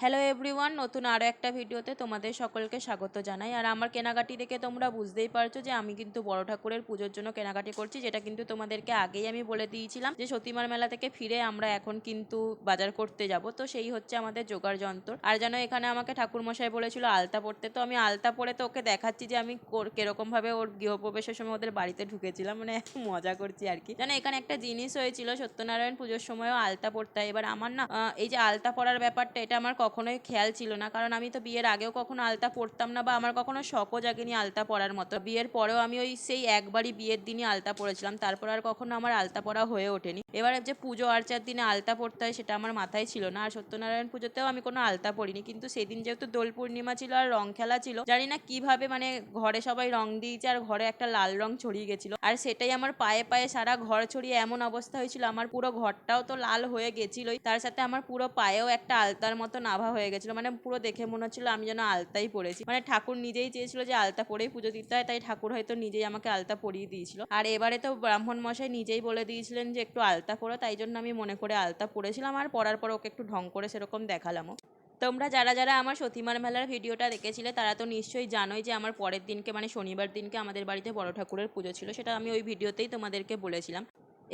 Hello everyone, নতুন আরও একটা ভিডিওতে তোমাদের সকলকে স্বাগত জানাই। আর আমার কেনাকাটি দেখে তোমরা বুঝতেই পারছো যে আমি কিন্তু বড় ঠাকুরের পুজোর জন্য কেনাকাটি করছি, যেটা কিন্তু তোমাদেরকে আগেই আমি বলে দিয়েছিলাম যে সতীমার মেলা থেকে ফিরে আমরা এখন কিন্তু বাজার করতে যাব। তো সেই হচ্ছে আমাদের জোগাড় যন্ত্র। আর যেন এখানে আমাকে ঠাকুরমশাই বলেছিল আলতা পরতে, তো আমি আলতা পরে তো ওকে দেখাচ্ছি যে আমি কিরকমভাবে ওর গৃহপ্রবেশের সময় ওদের বাড়িতে ঢুকেছিলাম, মানে মজা করছি আর কি। যেন এখানে একটা জিনিস হয়েছিল, সত্যনারায়ণ পুজোর সময়ও আলতা পরতে হয়। এবার আমার না এই যে আলতা পরার ব্যাপারটা, এটা আমার কখনোই খেয়াল ছিল না, কারণ আমি তো বিয়ের আগেও কখনো আলতা পরতাম না, বা আমার কখনো শখও জাগেনি আলতা পরার মতো। বিয়ের পরেও আমি ওই সেই একবারই বিয়ের দিনই আলতা পরেছিলাম, তারপর আর কখনো আমার আলতা পরা হয়ে ওঠেনি। এবার যে পুজো আর্চার দিনে আলতা পরতে হয় সেটা আমার মাথায় ছিল না। আর সত্যনারায়ণ পুজোতেও আমি কোনো আলতা পরিনি, কিন্তু সেদিন যেহেতু দোল পূর্ণিমা ছিল আর রং খেলা ছিল, জানি না কিভাবে মানে ঘরে সবাই রং দিয়েছে আর ঘরে একটা লাল রং ছড়িয়ে গেছিল, আর সেটাই আমার পায়ে পায়ে সারা ঘর ছড়িয়ে এমন অবস্থা হয়েছিল, আমার পুরো ঘরটাও তো লাল হয়ে গেছিলই, তার সাথে আমার পুরো পায়েও একটা আলতার মতো নাভা হয়ে গেছিল। মানে পুরো দেখে মনে হচ্ছিল আমি যেন আলতাই পরেছি। মানে ঠাকুর নিজেই চেয়েছিল যে আলতা পরেই পুজো দিতে হয়, তাই ঠাকুর হয়তো নিজেই আমাকে আলতা পরিয়ে দিয়েছিল। আর এবারে তো ব্রাহ্মণ মশাই নিজেই বলে দিয়েছিলেন যে একটু আলতা পরো, তাই জন্য আমি মনে করে আলতা পরেছিলাম, আর পরার পর ওকে একটু ঢং করে সেরকম দেখালামও। তোমরা যারা যারা আমার সতীমার মেলার ভিডিওটা দেখেছিলে তারা তো নিশ্চয়ই জানোই যে আমার পরের দিনকে মানে শনিবার দিনকে আমাদের বাড়িতে বড় ঠাকুরের পুজো ছিল, সেটা আমি ওই ভিডিওতেই তোমাদেরকে বলেছিলাম।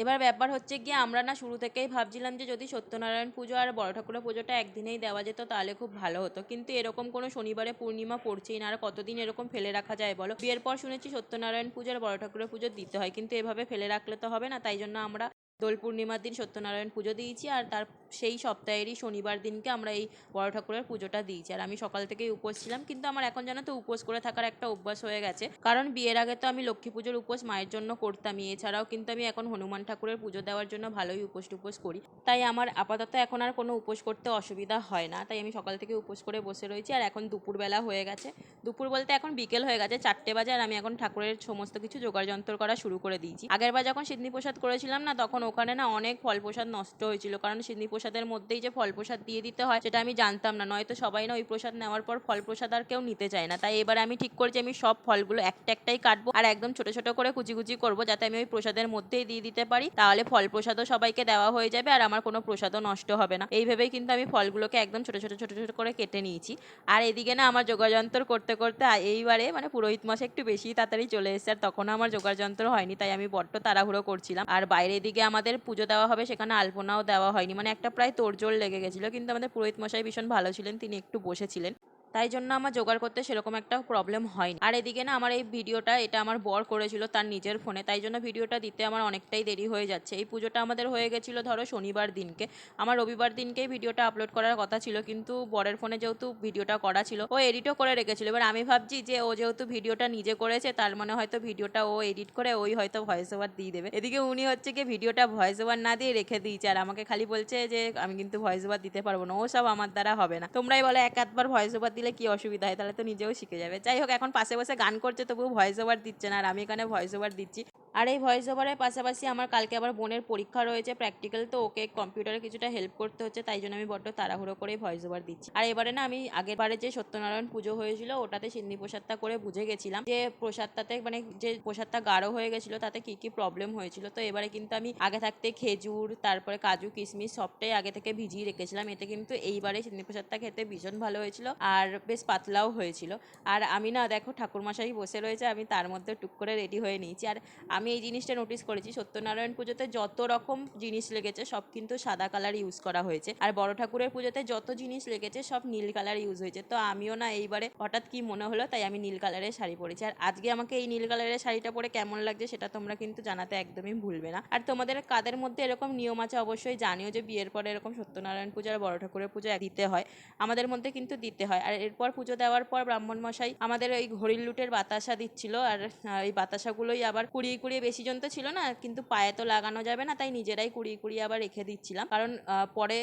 এবার ব্যাপার হচ্ছে গিয়ে আমরা না শুরু থেকেই ভাবছিলাম যে যদি সত্যনারায়ণ পুজো আর বড় ঠাকুরের পুজোটা একদিনেই দেওয়া যেত তাহলে খুব ভালো হতো, কিন্তু এরকম কোনো শনিবারে পূর্ণিমা পড়ছেই না, আর কতদিন এরকম ফেলে রাখা যায় বলো। বিয়ের পর শুনেছি সত্যনারায়ণ পুজো আর বড় ঠাকুরের পুজো দিতে হয়, কিন্তু এভাবে ফেলে রাখলে তো হবে না, তাই জন্য আমরা দোল পূর্ণিমার দিন সত্যনারায়ণ পুজো দিয়েছি, আর তার সেই সপ্তাহেরই শনিবার দিনকে আমরা এই বড় ঠাকুরের পুজোটা দিয়েছি। আর আমি সকাল থেকেই উপোস ছিলাম, কিন্তু আমার এখন জানো তো উপোস করে থাকার একটা অভ্যাস হয়ে গেছে, কারণ বিয়ের আগে তো আমি লক্ষ্মী পুজোর উপোস মায়ের জন্য করতামই, এছাড়াও কিন্তু আমি এখন হনুমান ঠাকুরের পুজো দেওয়ার জন্য ভালোই উপোস টুপোস করি, তাই আমার আপাতত এখন আর কোনো উপোস করতে অসুবিধা হয় না। তাই আমি সকাল থেকে উপোস করে বসে রয়েছি, আর এখন দুপুরবেলা হয়ে গেছে, দুপুর বলতে এখন বিকেল হয়ে গেছে, 4টে বাজে, আর আমি এখন ঠাকুরের সমস্ত কিছু জোগাড় যন্ত্র করা শুরু করে দিয়েছি। আগের বার যখন সিদ্ধি প্রসাদ করেছিলাম না, তখন ওখানে না অনেক ফল প্রসাদ নষ্ট হয়েছিল, কারণ সিদ্ধি প্রসাদের মধ্যেই যে ফল প্রসাদ দিয়ে দিতে হয় সেটা আমি জানতাম না, নয়তো সবাই না ওই প্রসাদ নেওয়ার পর ফল প্রসাদ আর কেউ নিতে চায় না। তাই এবারে আমি ঠিক করেছি আমি সব ফলগুলো একটা একটাই কাটবো আর একদম ছোট ছোট করে কুচি কুচি করবো, যাতে আমি ওই প্রসাদের মধ্যেই দিয়ে দিতে পারি, তাহলে ফল প্রসাদও সবাইকে দেওয়া হয়ে যাবে আর আমার কোনো প্রসাদও নষ্ট হবে না। এই ভেবেই কিন্তু আমি ফলগুলোকে একদম ছোট ছোট ছোট ছোট করে কেটে নিয়েছি। আর এদিকে না আমার যোগাযন্ত্র করতে করতে এইবারে মানে পুরোহিত মশাই একটু বেশি তাড়াতাড়ি চলে এসেছে, আর তখনও আমার যোগাযন্ত্র হয়নি, তাই আমি বড্ড তাড়াহুড়ো করছিলাম। আর বাইরে দিকে আমাদের পুজো দেওয়া হবে, সেখানে আলপনাও দেওয়া হয়নি, মানে একটা প্রায় তোড়জোড় লেগে গেছিলো, কিন্তু আমাদের পুরোহিত মশাই ভীষণ ভালো ছিলেন, তিনি একটু বসেছিলেন, তাই জন্য আমার জোগাড় করতে সেরকম একটা প্রবলেম হয়নি। আর এদিকে না আমার এই ভিডিওটা এটা আমার বর করেছিল তার নিজের ফোনে, তাই জন্য ভিডিওটা দিতে আমার অনেকটাই দেরি হয়ে যাচ্ছে। এই পুজোটা আমাদের হয়ে গেছিলো ধরো শনিবার দিনকে, আমার রবিবার দিনকেই ভিডিওটা আপলোড করার কথা ছিল, কিন্তু বরের ফোনে যেহেতু ভিডিওটা করা ছিল ও এডিটও করে রেখেছিল। এবার আমি ভাবছি যে ও যেহেতু ভিডিওটা নিজে করেছে তার মানে হয়তো ভিডিওটা ও এডিট করে ওই হয়তো ভয়েস ওভার দিয়ে দেবে, এদিকে উনি হচ্ছে কি ভিডিওটা ভয়েস ওভার না দিয়ে রেখে দিয়েছে, আর আমাকে খালি বলছে যে আমি কিন্তু ভয়েস ওভার দিতে পারবো না, ও সব আমার দ্বারা হবে না। তোমরাই বলো এক আধবার ভয়েস ওভার দিলে কি অসুবিধা হয়, তাহলে তো নিজেও শিখে যাবে। যাই হোক, এখন পাশে বসে গান করছে তবুও ভয়েস ওভার দিচ্ছে না, আর আমি এখানে ভয়েস ওভার দিচ্ছি। আর এই ভয়েস ওভারের পাশাপাশি আমার কালকে আবার বোনের পরীক্ষা রয়েছে প্র্যাকটিক্যাল, তো ওকে কম্পিউটারে কিছুটা হেল্প করতে হচ্ছে, তাই জন্য আমি বড্ড তাড়াহুড়ো করে ভয়েস ওভার দিচ্ছি। আর এবারে না আমি আগের বারে যে সত্যনারায়ণ পুজো হয়েছিল ওটাতে সিন্নি প্রসাদটা করে বুঝে গেছিলাম যে প্রসাদটাতে মানে যে প্রসাদটা গাঢ় হয়ে গেছিলো তাতে কি কি প্রবলেম হয়েছিল। তো এবারে কিন্তু আমি আগে থাকতে খেজুর তারপরে কাজু কিশমিশ সবটাই আগে থেকে ভিজিয়ে রেখেছিলাম, এতে কিন্তু এইবারে সিন্নি প্রসাদটা খেতে ভীষণ ভালো হয়েছিল আর বেশ পাতলাও হয়েছিল। আর আমি না দেখো ঠাকুরমশাই বসে রয়েছে, আমি তার মধ্যে টুক করে রেডি হয়ে নিয়েছি। আর আমি এই জিনিসটা নোটিস করেছি সত্যনারায়ণ পুজোতে যত রকম জিনিস লেগেছে সব কিন্তু সাদা কালার ইউজ করা হয়েছে, আর বড় ঠাকুরের পুজোতে যত জিনিস লেগেছে সব নীল কালার ইউজ হয়েছে। তো আমিও না এইবারে হঠাৎ কি মনে হলো তাই আমি নীল কালারের শাড়ি পরেছি, আর আজকে আমাকে এই নীল কালারের শাড়িটা পরে কেমন লাগছে সেটা তোমরা কিন্তু জানাতে একদমই ভুলবে না। আর তোমাদের কাদের মধ্যে এরকম নিয়ম আছে অবশ্যই জানিও যে বিয়ের পরে এরকম সত্যনারায়ণ পুজো আর বড় ঠাকুরের পুজো দিতে হয়, আমাদের মধ্যে কিন্তু দিতে হয়। আর এরপর পুজো দেওয়ার পর ব্রাহ্মণ মশাই আমাদের ওই ঘড়ির লুটের বাতাসা দিচ্ছিল, আর এই বাতাসাগুলোই আবার কুড়িয়ে কুড়িয়ে বেশি জন তো ছিল না, কিন্তু পায়ে তো লাগানো যাবে না, তাই নিজেরাই কুড়িয়ে কুড়িয়ে আবার রেখে দিচ্ছিলাম, কারণ পরে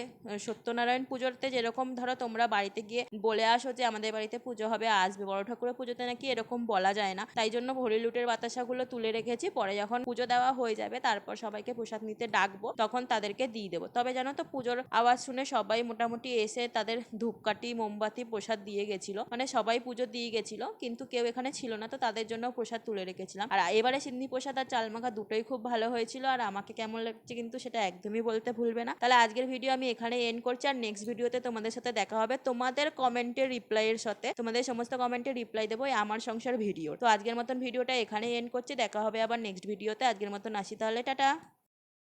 সত্যনারায়ণ পুজোতে যেরকম ধরো তোমরা বাড়িতে গিয়ে বলে আসো যে আমাদের বাড়িতে পুজো হবে আসবে, বড় ঠাকুরের পুজোতে নাকি এরকম বলা যায় না, তাই জন্য ঘড়ি লুটের বাতাসাগুলো তুলে রেখেছি, পরে যখন পুজো দেওয়া হয়ে যাবে তারপর সবাইকে প্রসাদ নিতে ডাকবো তখন তাদেরকে দিয়ে দেবো। তবে জানো তো পুজোর আওয়াজ শুনে সবাই মোটামুটি এসে তাদের ধূপকাঠি মোমবাতি প্রসাদ দিয়ে গেছিল, মানে সবাই পুজো দিয়ে গেছিল, কিন্তু কেউ এখানে ছিল না, তো তাদের জন্য প্রসাদ তুলে রেখেছিলাম। আর এবারে সিন্নি প্রসাদ আর চাল মাখা দুটোই খুব ভালো হয়েছিল। আর আমাকে কেমন লাগছে কিন্তু সেটা একদমই বলতে ভুলবে না। তাহলে আজকের ভিডিও আমি এখানে এন্ড করছি, আর নেক্সট ভিডিওতে তোমাদের সাথে দেখা হবে তোমাদের কমেন্টের রিপ্লাইয়ের সাথে। তোমাদের সমস্ত কমেন্টের রিপ্লাই দেবো এই আমার সংসার ভিডিও। তো আজকের মতন ভিডিওটা এখানে এন্ড করছি, দেখা হবে আবার নেক্সট ভিডিওতে। আজকের মতন আসি তাহলে, টাটা।